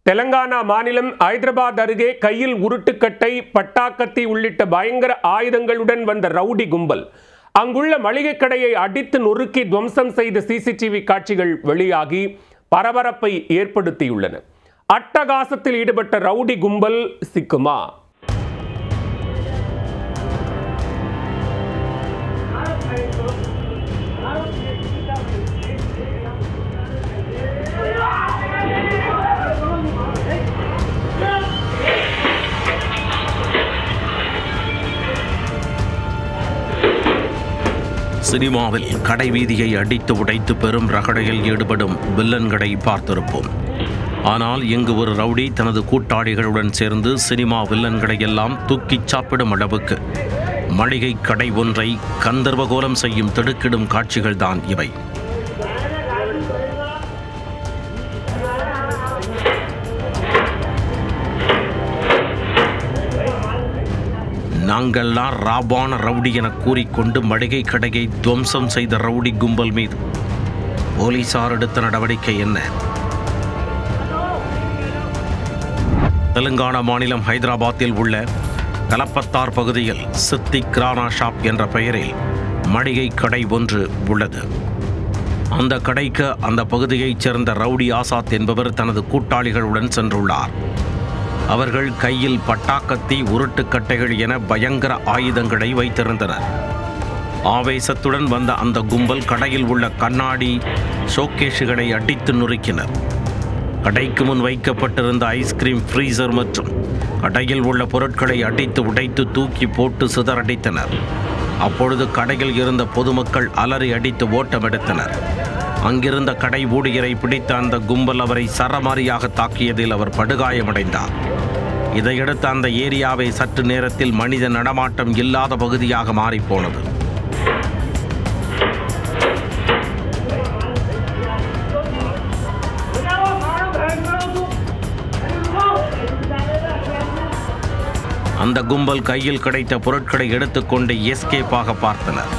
தெலங்கானா மாநிலம் ஐதராபாத் அருகே கையில் உருட்டுக்கட்டை, பட்டாக்கத்தி உள்ளிட்ட பயங்கர ஆயுதங்களுடன் வந்த ரவுடி கும்பல் அங்குள்ள மளிகை கடையை அடித்து நொறுக்கி துவம்சம் செய்த சிசிடிவி காட்சிகள் வெளியாகி பரபரப்பை ஏற்படுத்தியுள்ளன. அட்டகாசத்தில் ஈடுபட்ட ரவுடி கும்பல் சிக்குமா? சினிமாவில் கடை வீதியை அடித்து உடைத்து பெரும் ரகடையில் ஈடுபடும் வில்லன்களை பார்த்திருப்போம். ஆனால் இங்கு ஒரு ரவுடி தனது கூட்டாளிகளுடன் சேர்ந்து சினிமா வில்லன்களை எல்லாம் தூக்கிச் சாப்பிடும் அளவுக்கு மளிகை கடை ஒன்றை கந்தர்வகோலம் செய்யும் திடுக்கிடும் காட்சிகள்தான் இவை. நாங்கள்லாம் ராபான ரவுடி என கூறிக்கொண்டு மளிகை கடையை துவம்சம் செய்த ரவுடி கும்பல் மீது போலீசார் எடுத்த நடவடிக்கை என்ன? தெலுங்கானா மாநிலம் ஹைதராபாத்தில் உள்ள கலப்பத்தார் பகுதியில் சித்திக் கிரானா ஷாப் என்ற பெயரில் மளிகை கடை ஒன்று உள்ளது. அந்த கடைக்கு அந்த பகுதியைச் சேர்ந்த ரவுடி ஆசாத் என்பவர் தனது கூட்டாளிகளுடன் சென்றுள்ளார். அவர்கள் கையில் பட்டாக்கத்தி, உருட்டுக்கட்டைகள் என பயங்கர ஆயுதங்களை வைத்திருந்தனர். ஆவேசத்துடன் வந்த அந்த கும்பல் கடையில் உள்ள கண்ணாடி ஷோகேஷுகளை அடித்து நொறுக்கினர். கடைக்கு முன் வைக்கப்பட்டிருந்த ஐஸ்கிரீம் ஃப்ரீசர் மற்றும் கடையில் உள்ள பொருட்களை அடித்து உடைத்து தூக்கி போட்டு சிதறடித்தனர். அப்பொழுது கடையில் இருந்த பொதுமக்கள் அலறி அடித்து ஓட்டமெடுத்தனர். அங்கிருந்த கடை ஊழியரை பிடித்த அந்த கும்பல் அவரை சரமாரியாக தாக்கியதில் அவர் படுகாயமடைந்தார். இதையடுத்து அந்த ஏரியாவை சற்று நேரத்தில் மனித நடமாட்டம் இல்லாத பகுதியாக மாறிப்போனது. அந்த கும்பல் கையில் கிடைத்த பொருட்களை எடுத்துக்கொண்டு எஸ்கேப்பாக பார்த்தனர்.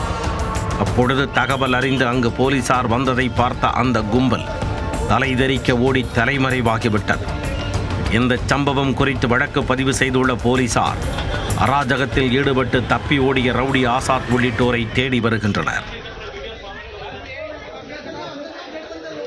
அப்பொழுது தகவல் அறிந்து அங்கு போலீசார் வந்ததை பார்த்த அந்த கும்பல் தலைதெறிக்க ஓடி தலைமறைவாகிவிட்டது. இந்த சம்பவம் குறித்து வழக்கு பதிவு செய்துள்ள போலீசார் அராஜகத்தில் ஈடுபட்டு தப்பி ஓடிய ரவுடி ஆசாத் உள்ளிட்டோரை தேடி வருகின்றனர்.